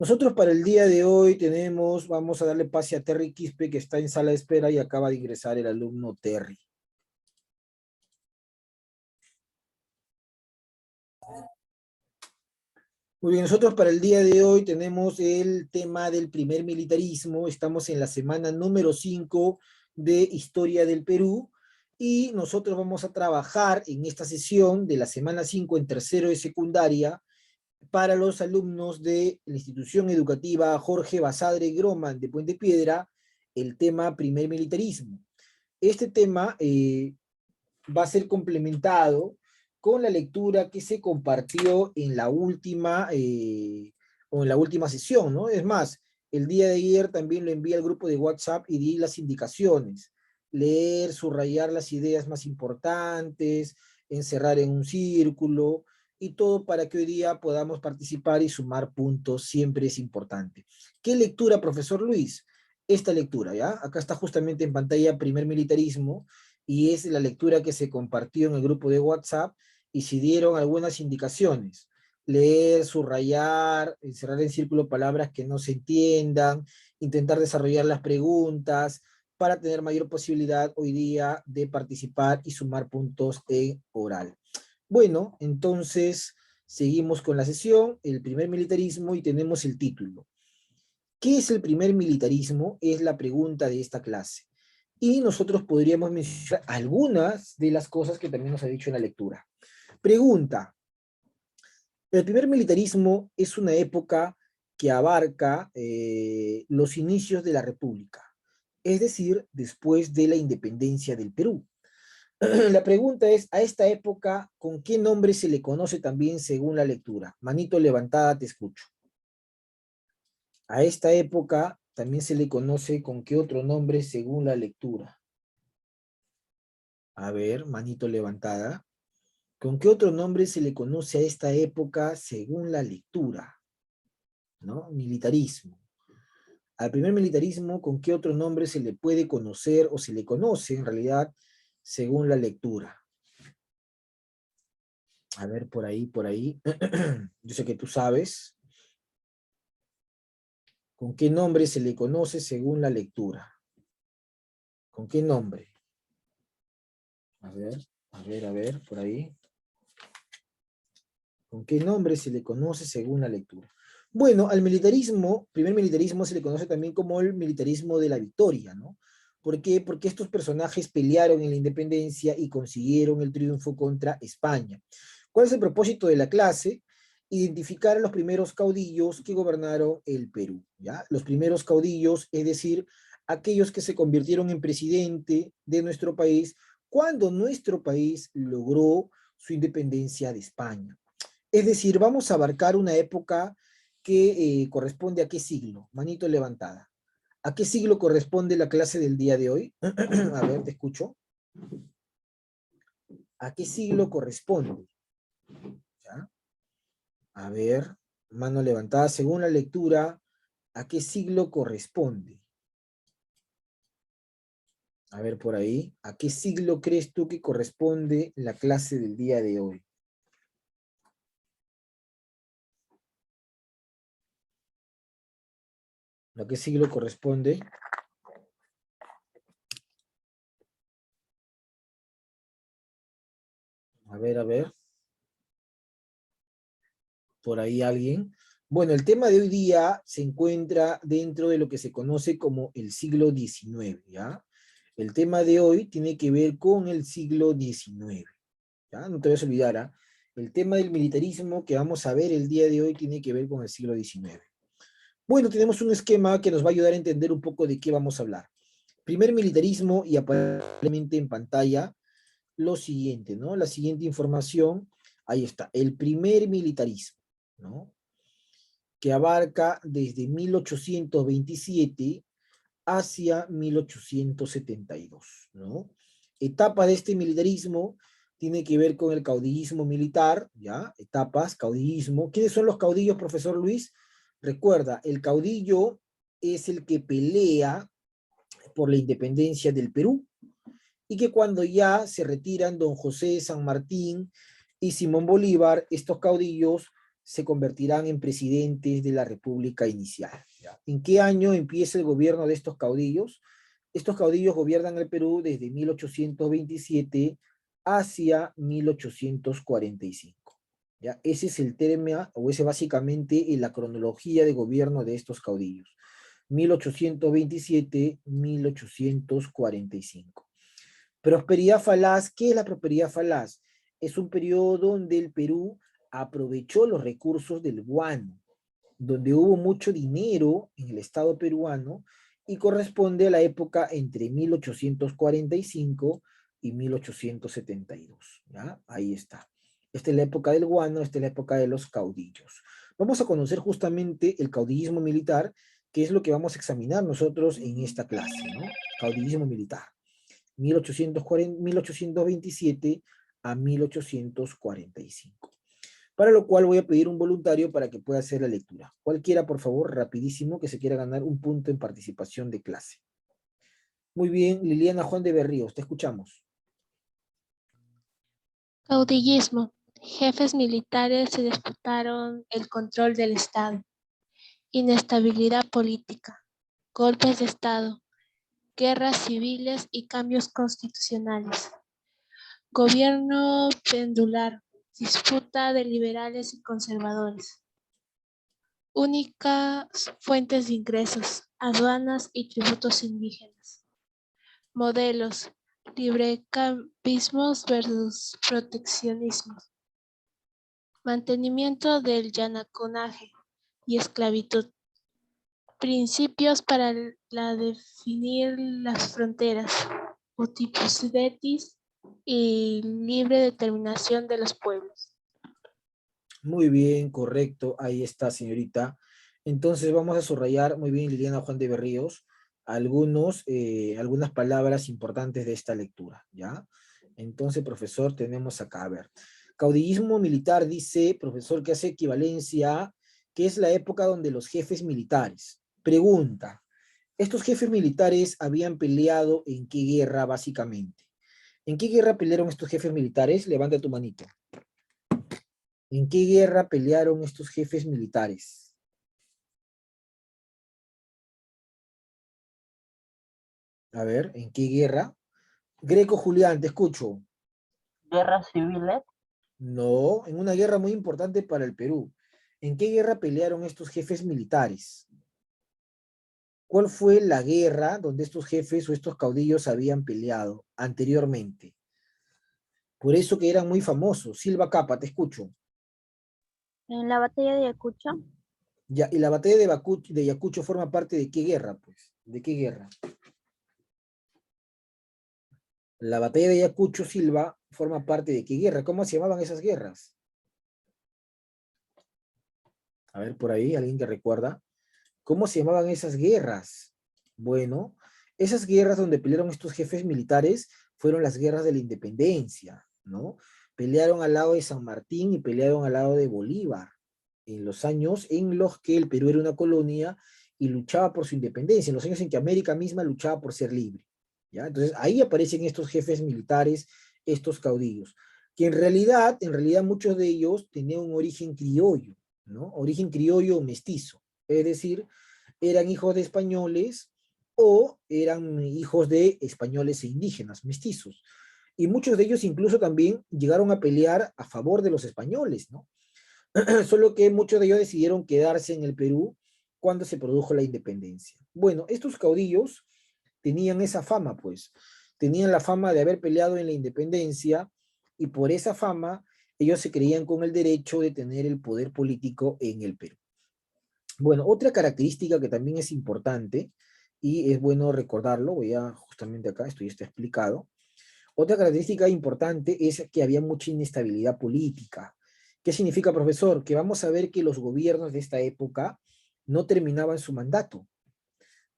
Nosotros para el día de hoy vamos a darle pase a Terry Quispe, que está en sala de espera y acaba de ingresar el alumno Terry. Muy bien, nosotros para el día de hoy tenemos el tema del primer militarismo. Estamos en la semana número 5 de Historia del Perú y nosotros vamos a trabajar en esta sesión de la semana 5 en tercero de secundaria para los alumnos de la institución educativa Jorge Basadre Groman de Puente Piedra, el tema primer militarismo. Este tema va a ser complementado con la lectura que se compartió en la última sesión, ¿no? Es más, el día de ayer también lo envié al grupo de WhatsApp y di las indicaciones. Leer, subrayar las ideas más importantes, encerrar en un círculo, y todo para que hoy día podamos participar y sumar puntos, siempre es importante. ¿Qué lectura, profesor Luis? Esta lectura, ¿ya? Acá está justamente en pantalla Primer Militarismo, y es la lectura que se compartió en el grupo de WhatsApp y se dieron algunas indicaciones. Leer, subrayar, encerrar en círculo palabras que no se entiendan, intentar desarrollar las preguntas para tener mayor posibilidad hoy día de participar y sumar puntos en oral. Bueno, entonces seguimos con la sesión, el primer militarismo, y tenemos el título. ¿Qué es el primer militarismo? Es la pregunta de esta clase. Y nosotros podríamos mencionar algunas de las cosas que también nos ha dicho en la lectura. Pregunta: el primer militarismo es una época que abarca los inicios de la República, es decir, después de la independencia del Perú. La pregunta es, a esta época, ¿con qué nombre se le conoce también según la lectura? Manito levantada, te escucho. A esta época también se le conoce con qué otro nombre según la lectura. A ver, manito levantada. ¿Con qué otro nombre se le conoce a esta época según la lectura? ¿No? Militarismo. Al primer militarismo, ¿con qué otro nombre se le puede conocer o se le conoce en realidad según la lectura? A ver, por ahí, por ahí. Yo sé que tú sabes. ¿Con qué nombre se le conoce según la lectura? ¿Con qué nombre? A ver, a ver, a ver, por ahí. ¿Con qué nombre se le conoce según la lectura? Bueno, al militarismo, primer militarismo, se le conoce también como el militarismo de la victoria, ¿no? ¿Por qué? Porque estos personajes pelearon en la independencia y consiguieron el triunfo contra España. ¿Cuál es el propósito de la clase? Identificar a los primeros caudillos que gobernaron el Perú, ¿ya? Los primeros caudillos, es decir, aquellos que se convirtieron en presidente de nuestro país cuando nuestro país logró su independencia de España. Es decir, vamos a abarcar una época que corresponde a qué siglo. Manito levantada. ¿A qué siglo corresponde la clase del día de hoy? A ver, te escucho. ¿A qué siglo corresponde? ¿Ya? A ver, mano levantada. Según la lectura, ¿a qué siglo corresponde? A ver, por ahí. ¿A qué siglo crees tú que corresponde la clase del día de hoy? ¿A qué siglo corresponde? A ver, a ver. Por ahí alguien. Bueno, el tema de hoy día se encuentra dentro de lo que se conoce como el siglo XIX, ¿ya? El tema de hoy tiene que ver con el siglo XIX, ¿ya? No te vas a olvidar, ¿ah? El tema del militarismo que vamos a ver el día de hoy tiene que ver con el siglo XIX. Bueno, tenemos un esquema que nos va a ayudar a entender un poco de qué vamos a hablar. Primer militarismo, y aparentemente en pantalla lo siguiente, ¿no? La siguiente información, ahí está, el primer militarismo, ¿no? Que abarca desde 1827 hacia 1872, ¿no? Etapa de este militarismo tiene que ver con el caudillismo militar, ¿ya? Etapas, caudillismo. ¿Quiénes son los caudillos, profesor Luis? Recuerda, el caudillo es el que pelea por la independencia del Perú, y que cuando ya se retiran don José de San Martín y Simón Bolívar, estos caudillos se convertirán en presidentes de la República inicial. ¿Ya? ¿En qué año empieza el gobierno de estos caudillos? Estos caudillos gobiernan el Perú desde 1827 hacia 1845. ¿Ya? Ese es el tema, o ese básicamente la cronología de gobierno de estos caudillos. 1827-1845. Prosperidad falaz, ¿qué es la prosperidad falaz? Es un periodo donde el Perú aprovechó los recursos del guano, donde hubo mucho dinero en el Estado peruano y corresponde a la época entre 1845 y 1872. ¿Ya? Ahí está. Esta es la época del guano, esta es la época de los caudillos. Vamos a conocer justamente el caudillismo militar, que es lo que vamos a examinar nosotros en esta clase, ¿no? Caudillismo militar. 1827 a 1845. Para lo cual voy a pedir un voluntario para que pueda hacer la lectura. Cualquiera, por favor, rapidísimo, que se quiera ganar un punto en participación de clase. Muy bien, Liliana Juan de Berríos, te escuchamos. Caudillismo. Jefes militares se disputaron el control del Estado. Inestabilidad política. Golpes de Estado. Guerras civiles y cambios constitucionales. Gobierno pendular. Disputa de liberales y conservadores. Únicas fuentes de ingresos. Aduanas y tributos indígenas. Modelos. Librecambismos versus proteccionismo. Mantenimiento del yanaconaje y esclavitud. Principios para definir las fronteras. Utiposidetis y libre determinación de los pueblos. Muy bien, correcto, ahí está, señorita. Entonces vamos a subrayar, muy bien, Liliana Juan de Berríos, algunas palabras importantes de esta lectura, ¿ya? Entonces, profesor, tenemos acá, a ver. Caudillismo militar dice, profesor, que hace equivalencia a que es la época donde los jefes militares. Pregunta, ¿estos jefes militares habían peleado en qué guerra, básicamente? ¿En qué guerra pelearon estos jefes militares? Levanta tu manito. ¿En qué guerra pelearon estos jefes militares? A ver, ¿en qué guerra? Greco Julián, te escucho. ¿Guerras civiles? No, en una guerra muy importante para el Perú. ¿En qué guerra pelearon estos jefes militares? ¿Cuál fue la guerra donde estos jefes o estos caudillos habían peleado anteriormente? Por eso que eran muy famosos. Silva Capa, te escucho. En la batalla de Ayacucho. Ya, y la batalla de Ayacucho forma parte de qué guerra, pues. ¿De qué guerra? La batalla de Ayacucho, Silva, forma parte de qué guerra. ¿Cómo se llamaban esas guerras? A ver, por ahí, alguien que recuerda. ¿Cómo se llamaban esas guerras? Bueno, esas guerras donde pelearon estos jefes militares fueron las guerras de la independencia, ¿no? Pelearon al lado de San Martín y pelearon al lado de Bolívar, en los años en los que el Perú era una colonia y luchaba por su independencia, en los años en que América misma luchaba por ser libre, ¿ya? Entonces ahí aparecen estos jefes militares, estos caudillos, que en realidad muchos de ellos tenían un origen criollo, ¿no? Origen criollo o mestizo, es decir, eran hijos de españoles o eran hijos de españoles e indígenas, mestizos. Y muchos de ellos incluso también llegaron a pelear a favor de los españoles, ¿no? Solo que muchos de ellos decidieron quedarse en el Perú cuando se produjo la independencia. Bueno, estos caudillos tenían esa fama, pues, tenían la fama de haber peleado en la independencia y por esa fama ellos se creían con el derecho de tener el poder político en el Perú. Bueno, otra característica que también es importante y es bueno recordarlo, voy a justamente acá, esto ya está explicado. Otra característica importante es que había mucha inestabilidad política. ¿Qué significa, profesor? Que vamos a ver que los gobiernos de esta época no terminaban su mandato,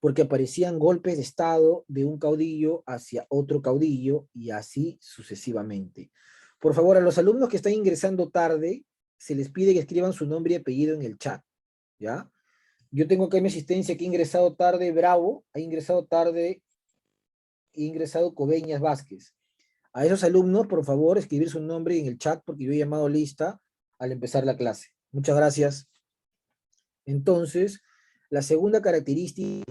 porque aparecían golpes de Estado de un caudillo hacia otro caudillo y así sucesivamente. Por favor, a los alumnos que están ingresando tarde, se les pide que escriban su nombre y apellido en el chat, ¿ya? Yo tengo acá en mi asistencia que ha ingresado tarde Bravo, ha ingresado tarde, ha ingresado Coveñas Vázquez. A esos alumnos, por favor, escribir su nombre en el chat porque yo he llamado lista al empezar la clase. Muchas gracias. Entonces, la segunda característica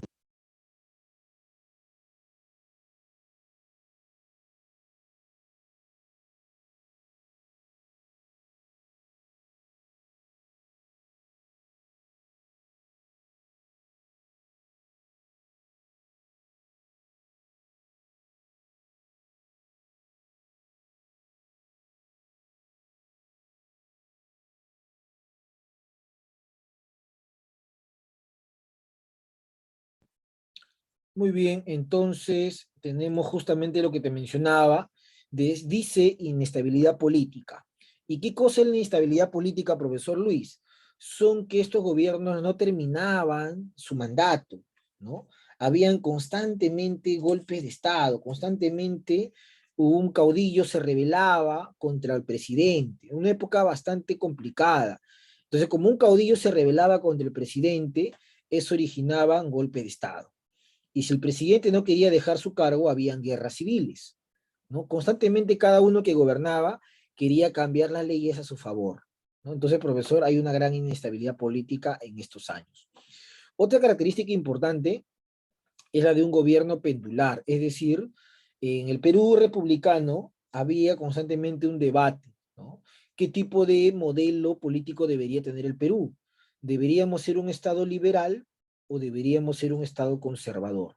muy bien, entonces tenemos justamente lo que te mencionaba, dice inestabilidad política. ¿Y qué cosa es la inestabilidad política, profesor Luis? Son que estos gobiernos no terminaban su mandato, ¿no? Habían constantemente golpes de Estado, constantemente un caudillo se rebelaba contra el presidente, una época bastante complicada. Entonces, como un caudillo se rebelaba contra el presidente, eso originaba un golpe de Estado. Y si el presidente no quería dejar su cargo, habían guerras civiles, ¿no? Constantemente cada uno que gobernaba quería cambiar las leyes a su favor, ¿no? Entonces, profesor, hay una gran inestabilidad política en estos años. Otra característica importante es la de un gobierno pendular, es decir, en el Perú republicano había constantemente un debate, ¿no? ¿Qué tipo de modelo político debería tener el Perú? ¿Deberíamos ser un Estado liberal o deberíamos ser un Estado conservador?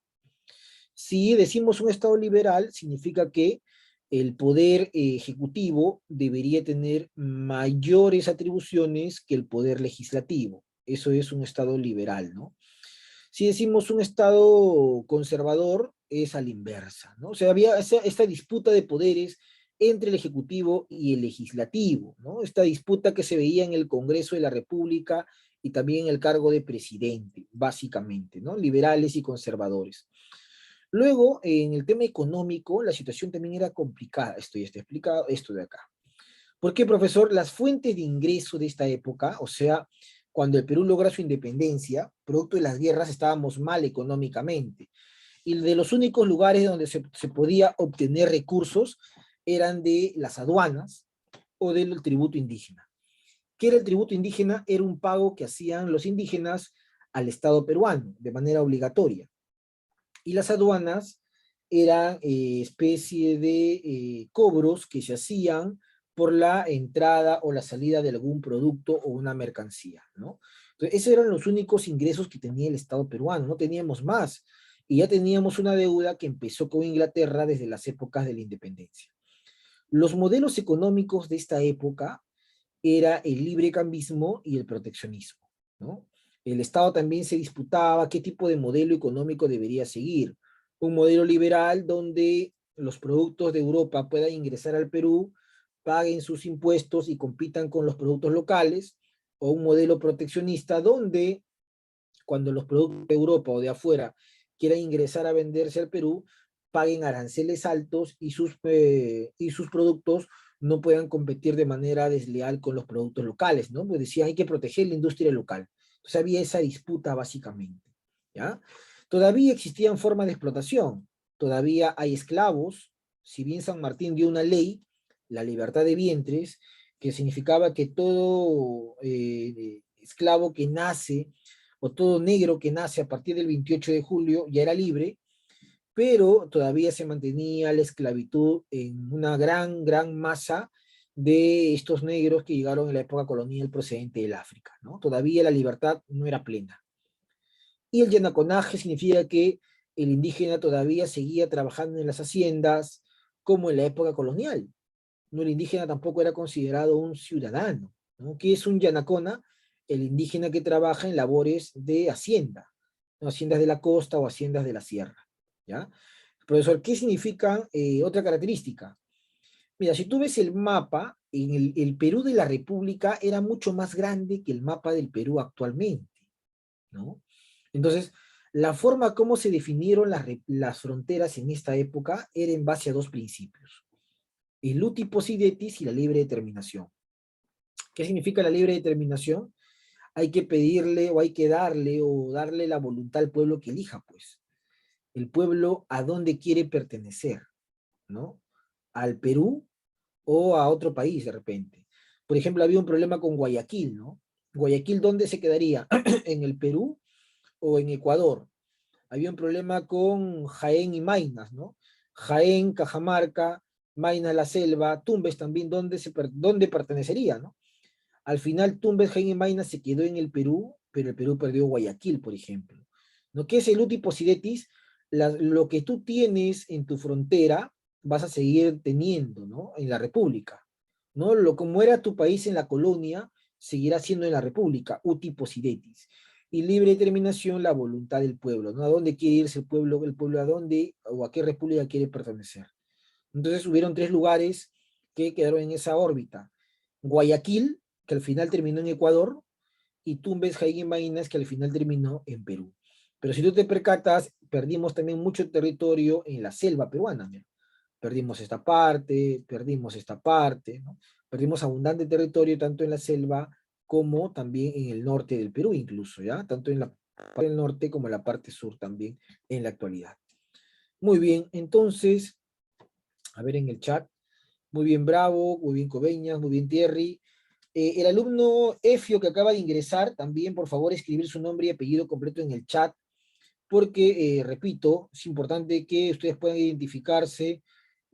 Si decimos un Estado liberal, significa que el poder ejecutivo debería tener mayores atribuciones que el poder legislativo. Eso es un Estado liberal, ¿no? Si decimos un Estado conservador, es a la inversa, ¿no? O sea, había esta disputa de poderes entre el Ejecutivo y el Legislativo, ¿no? Esta disputa que se veía en el Congreso de la República y también en el cargo de presidente, básicamente, ¿no? Liberales y conservadores. Luego, en el tema económico, la situación también era complicada. Esto ya está explicado, esto de acá. ¿Por qué, profesor? Las fuentes de ingreso de esta época, o sea, cuando el Perú logra su independencia, producto de las guerras, estábamos mal económicamente. Y de los únicos lugares donde se podía obtener recursos eran de las aduanas o del tributo indígena. ¿Qué era el tributo indígena? Era un pago que hacían los indígenas al Estado peruano de manera obligatoria. Y las aduanas eran especie de cobros que se hacían por la entrada o la salida de algún producto o una mercancía, ¿no? Entonces, esos eran los únicos ingresos que tenía el Estado peruano, no teníamos más. Y ya teníamos una deuda que empezó con Inglaterra desde las épocas de la independencia. Los modelos económicos de esta época era el librecambismo y el proteccionismo, ¿no? El Estado también se disputaba qué tipo de modelo económico debería seguir. Un modelo liberal donde los productos de Europa puedan ingresar al Perú, paguen sus impuestos y compitan con los productos locales, o un modelo proteccionista donde cuando los productos de Europa o de afuera quieran ingresar a venderse al Perú, paguen aranceles altos y sus productos no puedan competir de manera desleal con los productos locales, ¿no? Pues decía, hay que proteger la industria local. Entonces había esa disputa básicamente, ¿ya? Todavía existían formas de explotación, todavía hay esclavos, si bien San Martín dio una ley, la libertad de vientres, que significaba que todo esclavo que nace o todo negro que nace a partir del 28 de julio ya era libre, pero todavía se mantenía la esclavitud en una gran masa de estos negros que llegaron en la época colonial procedente del África, ¿no? Todavía la libertad no era plena. Y el yanaconaje significa que el indígena todavía seguía trabajando en las haciendas como en la época colonial. No, el indígena tampoco era considerado un ciudadano, ¿no? ¿Qué es un yanacona? El indígena que trabaja en labores de hacienda, ¿no? Haciendas de la costa o haciendas de la sierra, ¿ya? Profesor, ¿qué significa otra característica? Mira, si tú ves el mapa, en el Perú de la República era mucho más grande que el mapa del Perú actualmente, ¿no? Entonces, la forma como se definieron las fronteras en esta época era en base a dos principios: el uti possidetis y la libre determinación. ¿Qué significa la libre determinación? Hay que pedirle o hay que darle la voluntad al pueblo que elija, pues. El pueblo a dónde quiere pertenecer, ¿no? Al Perú o a otro país de repente. Por ejemplo, había un problema con Guayaquil, ¿no? Guayaquil, ¿dónde se quedaría? ¿En el Perú o en Ecuador? Había un problema con Jaén y Maynas, ¿no? Jaén, Cajamarca, Maynas, la Selva, Tumbes también, ¿dónde pertenecería, ¿no? Al final, Tumbes, Jaén y Maynas se quedó en el Perú, pero el Perú perdió Guayaquil, por ejemplo. ¿No? ¿Qué es el uti possidetis? Lo que tú tienes en tu frontera, vas a seguir teniendo, ¿no? En la República, ¿no? Como era tu país en la colonia, seguirá siendo en la República, uti possidetis. Y libre determinación, la voluntad del pueblo, ¿no? ¿A dónde quiere irse el pueblo a dónde o a qué república quiere pertenecer? Entonces hubieron tres lugares que quedaron en esa órbita. Guayaquil, que al final terminó en Ecuador, y Tumbes, Jaén y Maynas, que al final terminó en Perú. Pero si tú te percatas, perdimos también mucho territorio en la selva peruana. Mira. Perdimos esta parte, ¿no? Perdimos abundante territorio tanto en la selva como también en el norte del Perú incluso, ¿ya? Tanto en la parte del norte como en la parte sur también en la actualidad. Muy bien, entonces, a ver en el chat. Muy bien, Bravo, muy bien, Coveñas, muy bien, Thierry. El alumno Efio que acaba de ingresar, también por favor escribir su nombre y apellido completo en el chat, porque, repito, es importante que ustedes puedan identificarse,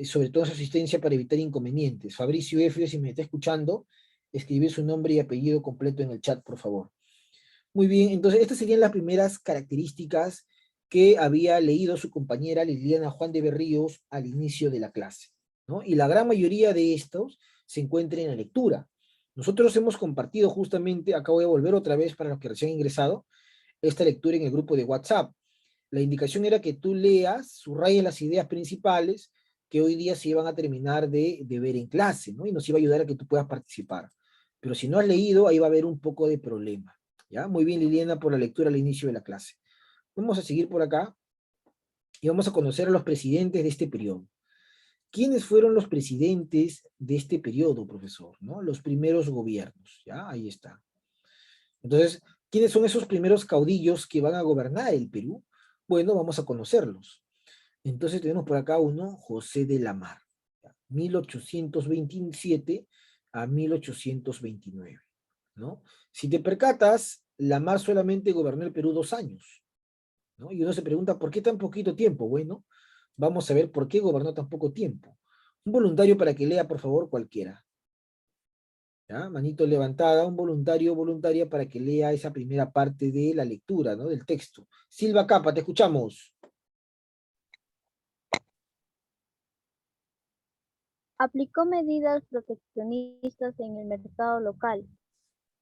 sobre todo en su asistencia para evitar inconvenientes. Fabricio Efio, si me está escuchando, escribir su nombre y apellido completo en el chat, por favor. Muy bien, entonces estas serían las primeras características que había leído su compañera Liliana Juan de Berríos al inicio de la clase, ¿no? Y la gran mayoría de estos se encuentran en la lectura. Nosotros hemos compartido justamente, acá voy a volver otra vez para los que recién han ingresado, esta lectura en el grupo de WhatsApp. La indicación era que tú leas, subrayes las ideas principales que hoy día se iban a terminar de ver en clase, ¿no? Y nos iba a ayudar a que tú puedas participar. Pero si no has leído, ahí va a haber un poco de problema. ¿Ya? Muy bien, Liliana, por la lectura al inicio de la clase. Vamos a seguir por acá y vamos a conocer a los presidentes de este periodo. ¿Quiénes fueron los presidentes de este periodo, profesor? ¿No? Los primeros gobiernos, ¿ya? Ahí está. Entonces, ¿quiénes son esos primeros caudillos que van a gobernar el Perú? Bueno, vamos a conocerlos. Entonces tenemos por acá uno, José de la Mar, 1827 a 1829, ¿no? Si te percatas, la Mar solamente gobernó el Perú 2 años, ¿no? Y uno se pregunta, ¿por qué tan poquito tiempo? Bueno, vamos a ver por qué gobernó tan poco tiempo. Un voluntario para que lea, por favor, cualquiera. ¿Ya? Manito levantada, un voluntario o voluntaria para que lea esa primera parte de la lectura, ¿no? Del texto. Silva Capa, te escuchamos. Aplicó medidas proteccionistas en el mercado local.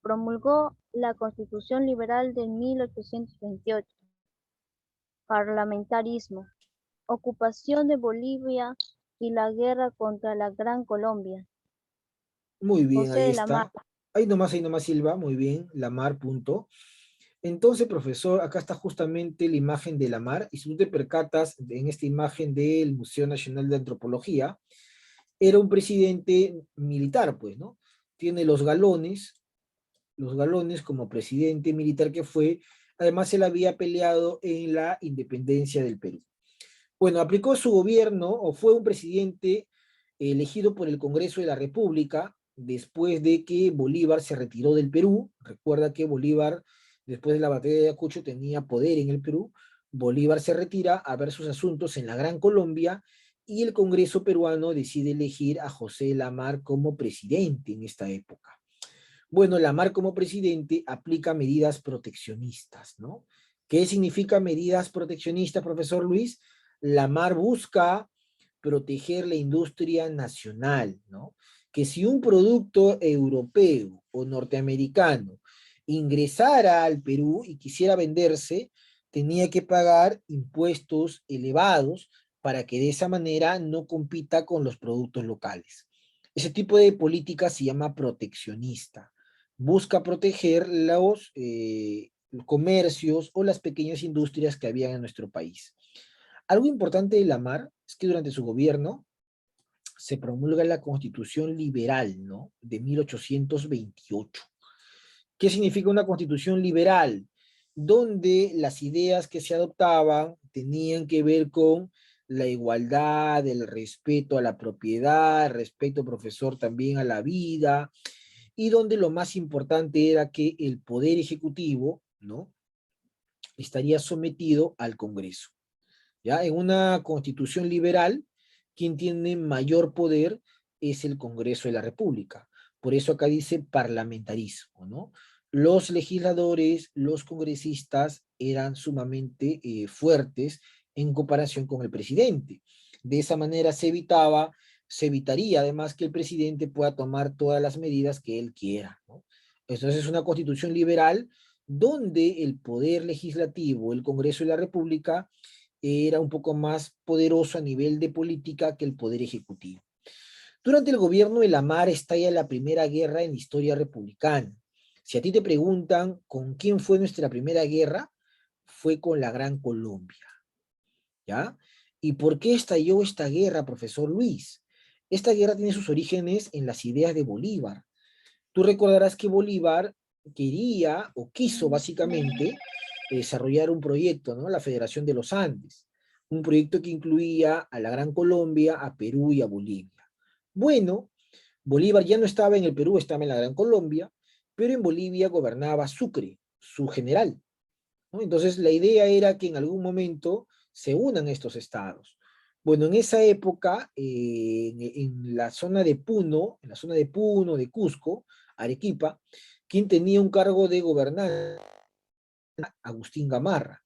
Promulgó la Constitución Liberal de 1828. Parlamentarismo. Ocupación de Bolivia y la guerra contra la Gran Colombia. Muy bien, José ahí de la Mar. está. Ahí nomás, Silva, muy bien, la mar, punto. Entonces, profesor, acá está justamente la imagen de la mar, y si tú te percatas en esta imagen del Museo Nacional de Antropología, era un presidente militar, pues, ¿no? Tiene los galones como presidente militar que fue, además él había peleado en la independencia del Perú. Bueno, aplicó su gobierno o fue un presidente elegido por el Congreso de la República después de que Bolívar se retiró del Perú. Recuerda que Bolívar, después de la batalla de Ayacucho, tenía poder en el Perú. Bolívar se retira a ver sus asuntos en la Gran Colombia y el Congreso peruano decide elegir a José Lamar como presidente en esta época. Bueno, Lamar como presidente aplica medidas proteccionistas, ¿no? ¿Qué significa medidas proteccionistas, profesor Luis? Lamar busca proteger la industria nacional, ¿no? Que si un producto europeo o norteamericano ingresara al Perú y quisiera venderse, tenía que pagar impuestos elevados para que de esa manera no compita con los productos locales. Ese tipo de política se llama proteccionista. Busca proteger los comercios o las pequeñas industrias que había en nuestro país. Algo importante de Lamar es que durante su gobierno se promulga la Constitución Liberal, ¿no? De 1828. ¿Qué significa una Constitución liberal? Donde las ideas que se adoptaban tenían que ver con la igualdad, el respeto a la propiedad, el respeto, profesor, también a la vida, y donde lo más importante era que el poder ejecutivo, ¿no?, estaría sometido al Congreso. ¿Ya? En una constitución liberal, quien tiene mayor poder es el Congreso de la República. Por eso acá dice parlamentarismo, ¿no? Los legisladores, los congresistas eran sumamente fuertes en comparación con el presidente. De esa manera se evitaría además que el presidente pueda tomar todas las medidas que él quiera, ¿no? Entonces es una constitución liberal donde el poder legislativo, el Congreso de la República, era un poco más poderoso a nivel de política que el poder ejecutivo. Durante el gobierno de Lamar estalla la primera guerra en la historia republicana. Si a ti te preguntan con quién fue nuestra primera guerra, fue con la Gran Colombia, ¿ya? ¿Y por qué estalló esta guerra, profesor Luis? Esta guerra tiene sus orígenes en las ideas de Bolívar. Tú recordarás que Bolívar quería o quiso básicamente desarrollar un proyecto, ¿no? La Federación de los Andes, un proyecto que incluía a la Gran Colombia, a Perú y a Bolivia. Bueno, Bolívar ya no estaba en el Perú, estaba en la Gran Colombia, pero en Bolivia gobernaba Sucre, su general, ¿no? Entonces la idea era que en algún momento se unan estos estados. Bueno, en esa época, en la zona de Puno, de Cusco, Arequipa, quien tenía un cargo de gobernar, Agustín Gamarra.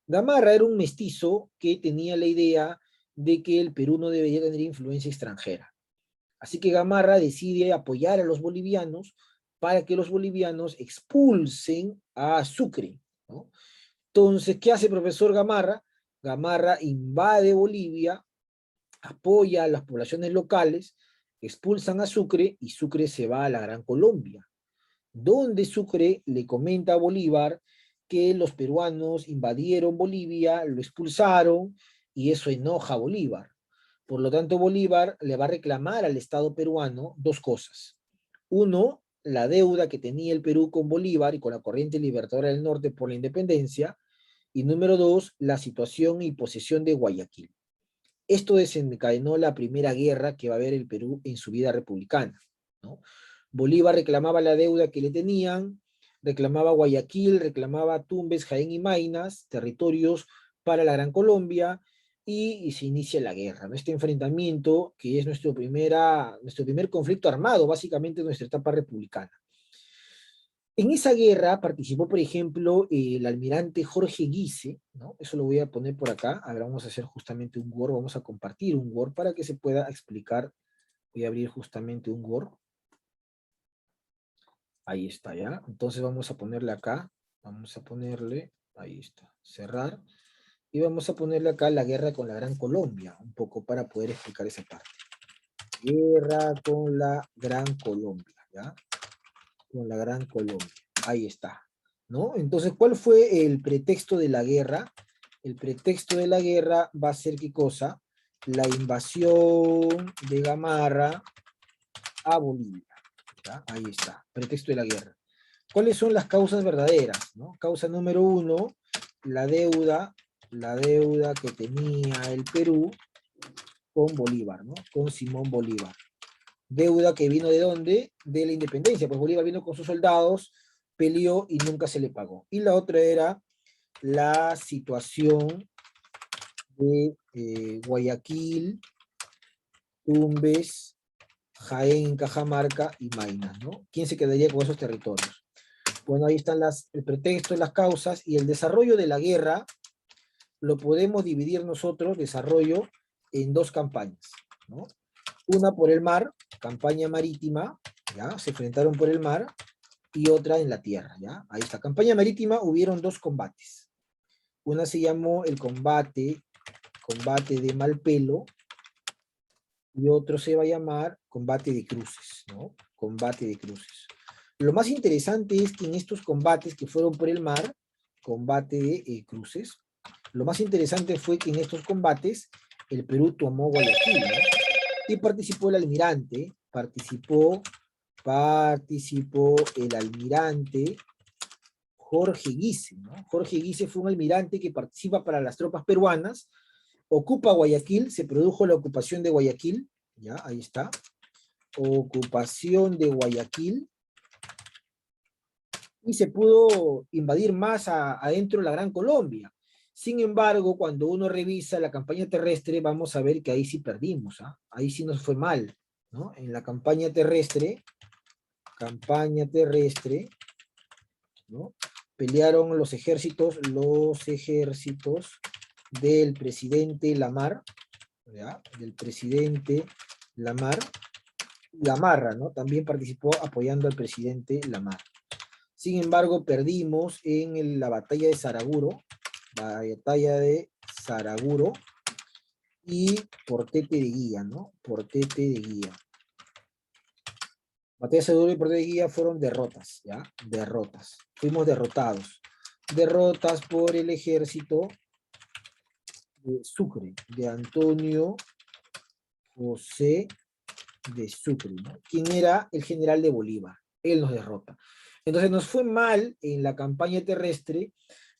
Gamarra era un mestizo que tenía la idea de que el Perú no debería tener influencia extranjera. Así que Gamarra decide apoyar a los bolivianos para que los bolivianos expulsen a Sucre, ¿no? Entonces, ¿qué hace el profesor Gamarra? Gamarra invade Bolivia, apoya a las poblaciones locales, expulsan a Sucre y Sucre se va a la Gran Colombia, donde Sucre le comenta a Bolívar que los peruanos invadieron Bolivia, lo expulsaron y eso enoja a Bolívar. Por lo tanto, Bolívar le va a reclamar al Estado peruano dos cosas. Uno, la deuda que tenía el Perú con Bolívar y con la corriente libertadora del norte por la independencia, y número dos, la situación y posesión de Guayaquil. Esto desencadenó la primera guerra que va a haber el Perú en su vida republicana, ¿no? Bolívar reclamaba la deuda que le tenían, reclamaba Guayaquil, reclamaba Tumbes, Jaén y Maynas, territorios para la Gran Colombia, y se inicia la guerra, ¿no? Este enfrentamiento que es nuestro primer conflicto armado, básicamente nuestra etapa republicana. En esa guerra participó, por ejemplo, el almirante Jorge Guise, ¿no? Eso lo voy a poner por acá. Ahora vamos a hacer justamente un Word, vamos a compartir un Word para que se pueda explicar. Voy a abrir justamente un Word. Ahí está, ¿ya? Entonces vamos a ponerle acá, vamos a ponerle, ahí está, cerrar. Y vamos a ponerle acá la guerra con la Gran Colombia, un poco para poder explicar esa parte. Guerra con la Gran Colombia, ¿ya? Con la Gran Colombia. Ahí está, ¿no? Entonces, ¿cuál fue el pretexto de la guerra? El pretexto de la guerra va a ser, ¿qué cosa? La invasión de Gamarra a Bolivia, ¿ya? Ahí está, pretexto de la guerra. ¿Cuáles son las causas verdaderas, ¿no? Causa número uno, la deuda que tenía el Perú con Bolívar, ¿no? Con Simón Bolívar. Deuda que vino ¿de dónde? De la independencia, pues Bolívar vino con sus soldados, peleó y nunca se le pagó. Y la otra era la situación de Guayaquil, Tumbes, Jaén, Cajamarca y Maynas, ¿no? ¿Quién se quedaría con esos territorios? Bueno, ahí están el pretexto, las causas y el desarrollo de la guerra lo podemos dividir nosotros, desarrollo, en dos campañas, ¿no? Una por el mar, campaña marítima, ¿ya? Se enfrentaron por el mar, y otra en la tierra, ¿ya? Ahí está. Campaña marítima, hubieron dos combates. Una se llamó el combate de Malpelo, y otro se va a llamar combate de cruces, ¿no? Combate de cruces. Lo más interesante es que en estos combates que fueron por el mar, combate de cruces, lo más interesante fue que en estos combates el Perú tomó Guayaquil, ¿no? Y participó el almirante, participó el almirante Jorge Guise, ¿no? Jorge Guise fue un almirante que participa para las tropas peruanas, ocupa Guayaquil, se produjo la ocupación de Guayaquil, ya, ahí está, ocupación de Guayaquil, y se pudo invadir más adentro de la Gran Colombia. Sin embargo, cuando uno revisa la campaña terrestre, vamos a ver que ahí sí perdimos, ¿ah? Ahí sí nos fue mal, ¿no? En la campaña terrestre, ¿no? Pelearon los ejércitos del presidente Lamar, ¿ya? Del presidente Lamar, y Gamarra, ¿no? También participó apoyando al presidente Lamar. Sin embargo, perdimos en la batalla de Saraguro, y Portete de Guía, ¿no? Portete de Guía. Batalla de Saraguro y Portete de Guía fueron derrotas, ¿ya? Derrotas. Fuimos derrotados. Derrotas por el ejército de Sucre, de Antonio José de Sucre, ¿no? Quien era el general de Bolívar. Él nos derrota. Entonces nos fue mal en la campaña terrestre,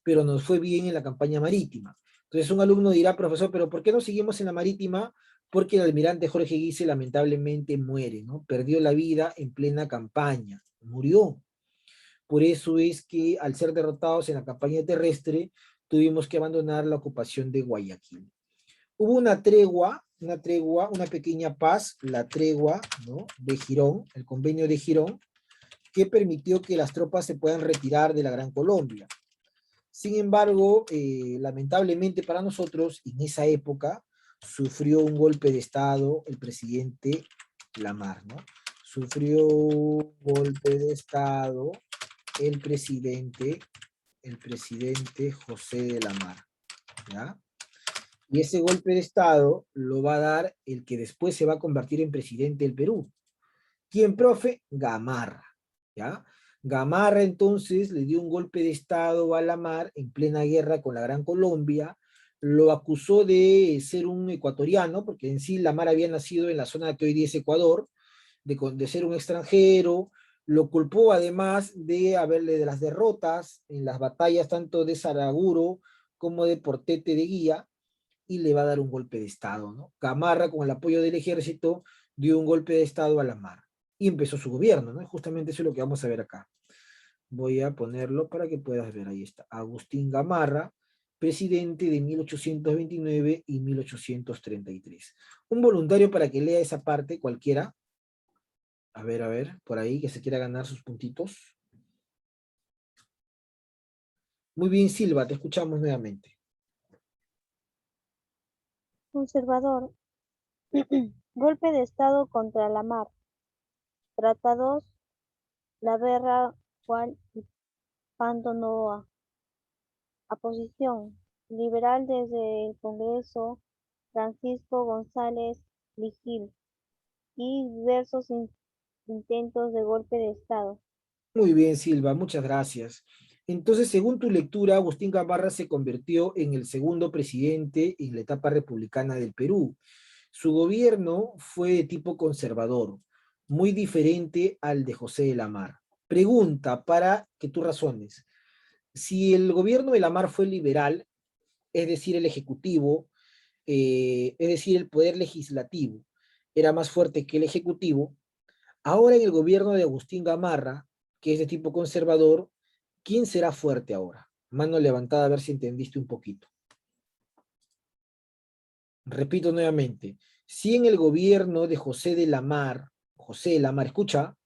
pero nos fue bien en la campaña marítima. Entonces un alumno dirá, profesor, ¿pero por qué no seguimos en la marítima? Porque el almirante Jorge Guise lamentablemente muere, ¿no? Perdió la vida en plena campaña, murió. Por eso es que al ser derrotados en la campaña terrestre, tuvimos que abandonar la ocupación de Guayaquil. Hubo una tregua, una pequeña paz, la tregua, ¿no? De Girón, el convenio de Girón, que permitió que las tropas se puedan retirar de la Gran Colombia. Sin embargo, lamentablemente para nosotros, en esa época, sufrió un golpe de Estado el presidente Lamar, ¿no? Sufrió un golpe de Estado el presidente José de Lamar, ¿ya? Y ese golpe de Estado lo va a dar el que después se va a convertir en presidente del Perú. ¿Quién, profe? Gamarra, ¿ya? Gamarra entonces le dio un golpe de Estado a Lamar en plena guerra con la Gran Colombia, lo acusó de ser un ecuatoriano, porque en sí Lamar había nacido en la zona que hoy día es Ecuador, de ser un extranjero, lo culpó además de las derrotas en las batallas tanto de Saraguro como de Portete de Guía, y le va a dar un golpe de Estado, ¿no? Gamarra, con el apoyo del ejército, dio un golpe de Estado a Lamar y empezó su gobierno, ¿no? Justamente eso es lo que vamos a ver acá. Voy a ponerlo para que puedas ver, ahí está. Agustín Gamarra, presidente de 1829 y 1833. Un voluntario para que lea esa parte, cualquiera. A ver, por ahí, que se quiera ganar sus puntitos. Muy bien, Silva, te escuchamos nuevamente. Conservador. Golpe de Estado contra la mar. Tratados, la guerra, cual y Pando Noa. Oposición. Liberal desde el Congreso, Francisco González Vigil. Y diversos intentos de golpe de Estado. Muy bien, Silva, muchas gracias. Entonces, según tu lectura, Agustín Gamarra se convirtió en el segundo presidente en la etapa republicana del Perú. Su gobierno fue de tipo conservador, muy diferente al de José de Lamar. Pregunta para que tú razones. Si el gobierno de Lamar fue liberal, es decir, el ejecutivo, es decir, el poder legislativo era más fuerte que el ejecutivo, ahora en el gobierno de Agustín Gamarra, que es de tipo conservador, ¿quién será fuerte ahora? Mano levantada a ver si entendiste un poquito. Repito nuevamente, si en el gobierno de José de Lamar, escucha,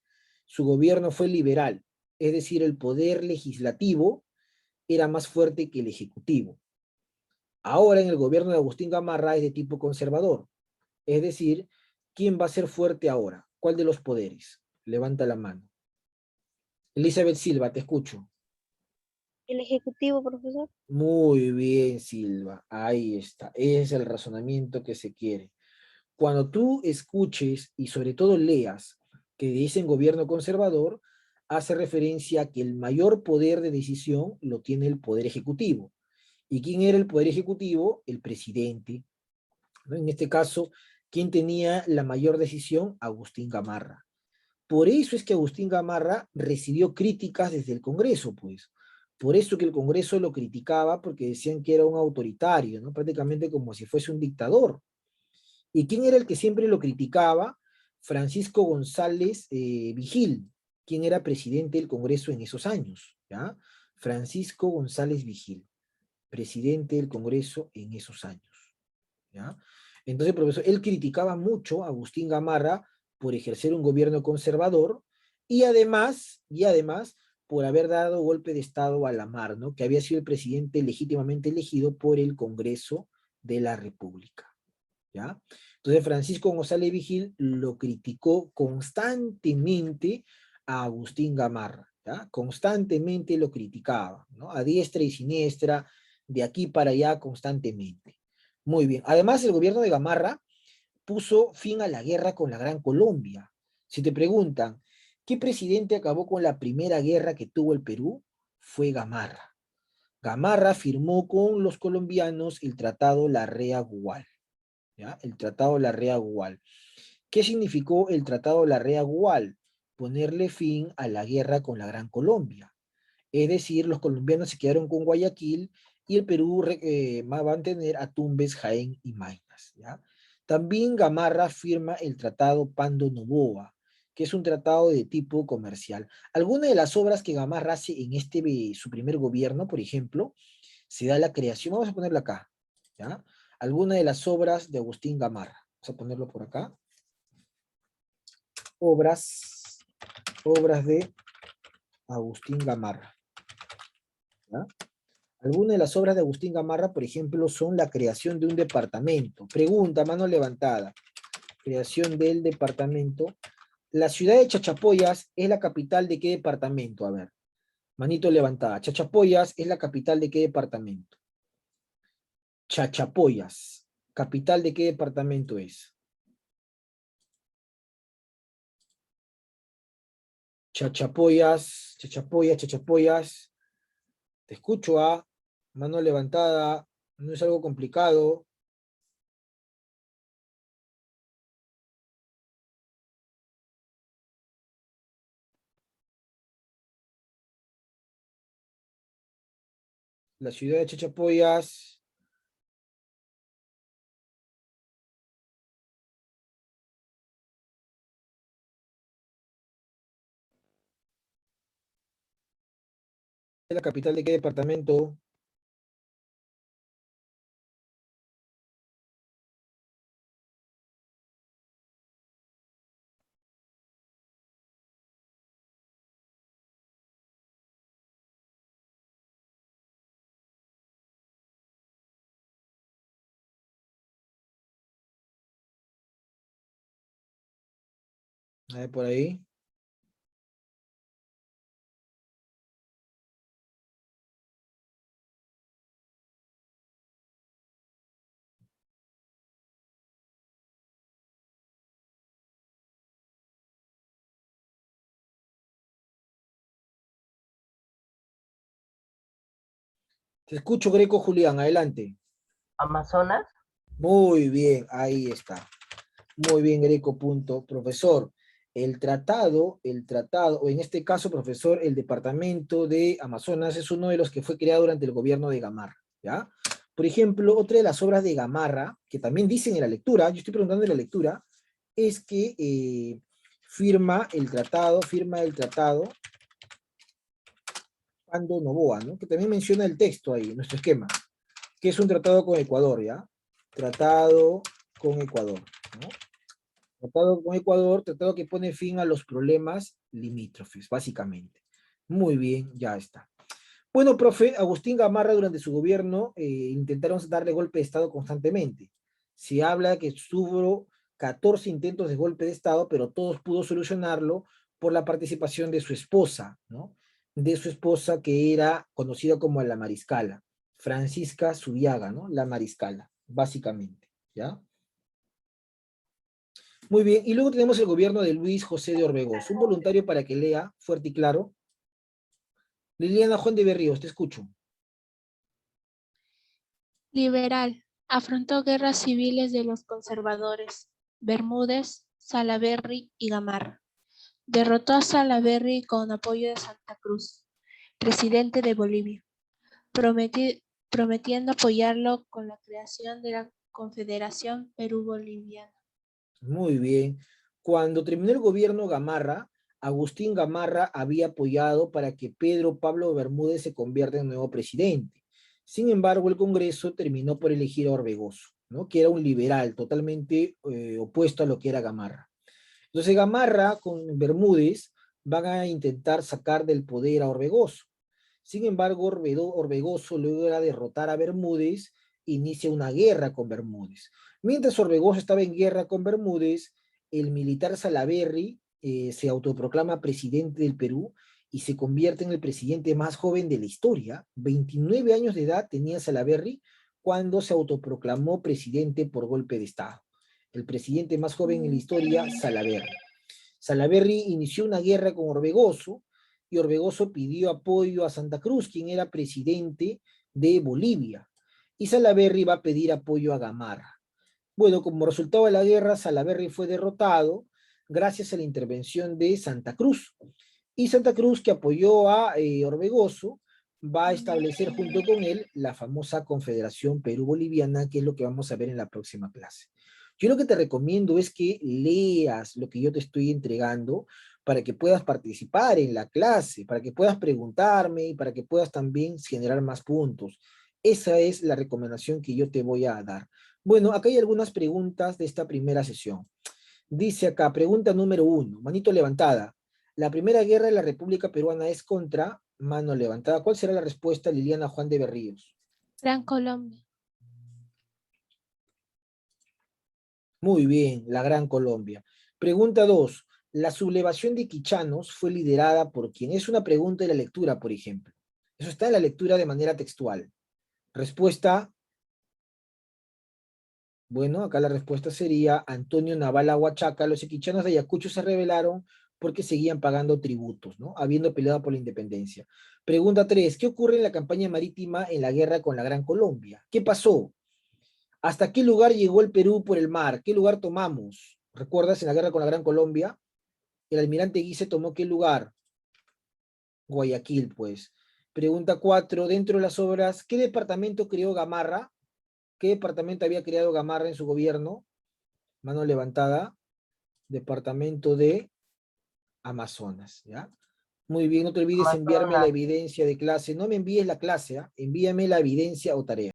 su gobierno fue liberal, es decir, el poder legislativo era más fuerte que el ejecutivo. Ahora en el gobierno de Agustín Gamarra es de tipo conservador, es decir, ¿quién va a ser fuerte ahora? ¿Cuál de los poderes? Levanta la mano. Elizabeth Silva, te escucho. El Ejecutivo, profesor. Muy bien, Silva. Ahí está. Ese es el razonamiento que se quiere. Cuando tú escuches y sobre todo leas que dicen gobierno conservador, hace referencia a que el mayor poder de decisión lo tiene el poder ejecutivo. ¿Y quién era el poder ejecutivo? El presidente, ¿no? En este caso, ¿quién tenía la mayor decisión? Agustín Gamarra. Por eso es que Agustín Gamarra recibió críticas desde el Congreso, pues. Por eso que el Congreso lo criticaba, porque decían que era un autoritario, ¿no? Prácticamente como si fuese un dictador. ¿Y quién era el que siempre lo criticaba? Francisco González Vigil, quien era presidente del Congreso en esos años, ¿ya? Francisco González Vigil, presidente del Congreso en esos años, ¿ya? Entonces, profesor, él criticaba mucho a Agustín Gamarra por ejercer un gobierno conservador y además por haber dado golpe de Estado a Lamar, ¿no? Que había sido el presidente legítimamente elegido por el Congreso de la República, ¿ya? Entonces Francisco González Vigil lo criticó constantemente a Agustín Gamarra, ¿ya? Constantemente lo criticaba, ¿no? A diestra y siniestra, de aquí para allá constantemente. Muy bien. Además, el gobierno de Gamarra puso fin a la guerra con la Gran Colombia. Si te preguntan, ¿qué presidente acabó con la primera guerra que tuvo el Perú? Fue Gamarra. Gamarra firmó con los colombianos el Tratado Larrea-Gual, ¿ya? El Tratado Larrea-Gual. ¿Qué significó el Tratado Larrea-Gual? Ponerle fin a la guerra con la Gran Colombia. Es decir, los colombianos se quedaron con Guayaquil y el Perú va a mantener a Tumbes, Jaén y Maynas, ¿ya? También Gamarra firma el Tratado Pando-Novoa, que es un tratado de tipo comercial. Algunas de las obras que Gamarra hace en su primer gobierno, por ejemplo, se da la creación, vamos a ponerlo acá, ¿ya? Algunas de las obras de Agustín Gamarra. Vamos a ponerlo por acá. Obras de Agustín Gamarra, ¿ya? Algunas de las obras de Agustín Gamarra, por ejemplo, son la creación de un departamento. Pregunta, mano levantada. Creación del departamento. La ciudad de Chachapoyas es la capital de qué departamento? A ver, manito levantada. Chachapoyas es la capital de qué departamento. Chachapoyas, capital de qué departamento es. Chachapoyas. Te escucho, mano levantada, no es algo complicado. La ciudad de Chachapoyas. ¿Es la capital de qué departamento? A ver, por ahí. Te escucho, Greco Julián, adelante. Amazonas. Muy bien, ahí está. Muy bien, Greco, punto. Profesor, el tratado, o en este caso, profesor, el departamento de Amazonas es uno de los que fue creado durante el gobierno de Gamarra, ¿ya? Por ejemplo, otra de las obras de Gamarra, que también dicen en la lectura, yo estoy preguntando en la lectura, es que firma el tratado Pando Novoa, ¿no? Que también menciona el texto ahí, nuestro esquema, que es un tratado con Ecuador, ¿ya? Tratado con Ecuador, ¿no? Tratado con Ecuador, tratado que pone fin a los problemas limítrofes, básicamente. Muy bien, ya está. Bueno, profe, Agustín Gamarra durante su gobierno intentaron darle golpe de Estado constantemente. Se habla que tuvo 14 intentos de golpe de Estado, pero todos pudo solucionarlo por la participación de su esposa, ¿no? De su esposa que era conocida como la Mariscala, Francisca Zubiaga, ¿no? La Mariscala, básicamente, ¿ya? Muy bien, y luego tenemos el gobierno de Luis José de Orbegoz, un voluntario para que lea fuerte y claro. Liliana Juan de Berríos, te escucho. Liberal. Afrontó guerras civiles de los conservadores, Bermúdez, Salaverry y Gamarra. Derrotó a Salaverry con apoyo de Santa Cruz, presidente de Bolivia, prometiendo apoyarlo con la creación de la Confederación Perú-Boliviana. Muy bien. Cuando terminó el gobierno Gamarra, Agustín Gamarra había apoyado para que Pedro Pablo Bermúdez se convierta en nuevo presidente. Sin embargo, el Congreso terminó por elegir a Orbegoso, ¿no? Que era un liberal totalmente opuesto a lo que era Gamarra. Entonces Gamarra con Bermúdez van a intentar sacar del poder a Orbegoso. Sin embargo, Orbegoso logra derrotar a Bermúdez e inicia una guerra con Bermúdez. Mientras Orbegoso estaba en guerra con Bermúdez, el militar Salaverry se autoproclama presidente del Perú y se convierte en el presidente más joven de la historia. 29 años de edad tenía Salaverry cuando se autoproclamó presidente por golpe de Estado. El presidente más joven en la historia, Salaverry. Salaverry inició una guerra con Orbegoso y Orbegoso pidió apoyo a Santa Cruz, quien era presidente de Bolivia. Y Salaverry va a pedir apoyo a Gamarra. Bueno, como resultado de la guerra, Salaverry fue derrotado gracias a la intervención de Santa Cruz. Y Santa Cruz, que apoyó a Orbegoso, va a establecer junto con él la famosa Confederación Perú-Boliviana, que es lo que vamos a ver en la próxima clase. Yo lo que te recomiendo es que leas lo que yo te estoy entregando para que puedas participar en la clase, para que puedas preguntarme y para que puedas también generar más puntos. Esa es la recomendación que yo te voy a dar. Bueno, acá hay algunas preguntas de esta primera sesión. Dice acá, pregunta número 1, manito levantada. La primera guerra de la República Peruana es contra, mano levantada. ¿Cuál será la respuesta, Liliana Juan de Berríos? Gran Colombia. Muy bien, la Gran Colombia. Pregunta 2. La sublevación de Quichanos fue liderada por quién. Es una pregunta de la lectura, por ejemplo. Eso está en la lectura de manera textual. Respuesta. Bueno, acá la respuesta sería Antonio Navala Huachaca. Los quichanos de Ayacucho se rebelaron porque seguían pagando tributos, ¿no? Habiendo peleado por la independencia. Pregunta 3. ¿Qué ocurre en la campaña marítima en la guerra con la Gran Colombia? ¿Qué pasó? ¿Hasta qué lugar llegó el Perú por el mar? ¿Qué lugar tomamos? ¿Recuerdas en la guerra con la Gran Colombia? El almirante Guise tomó ¿qué lugar? Guayaquil, pues. Pregunta 4. Dentro de las obras, ¿qué departamento creó Gamarra? ¿Qué departamento había creado Gamarra en su gobierno? Mano levantada. Departamento de Amazonas, ¿ya? Muy bien, no te olvides enviarme la evidencia de clase. No me envíes la clase, ¿ah? Envíame la evidencia o tarea.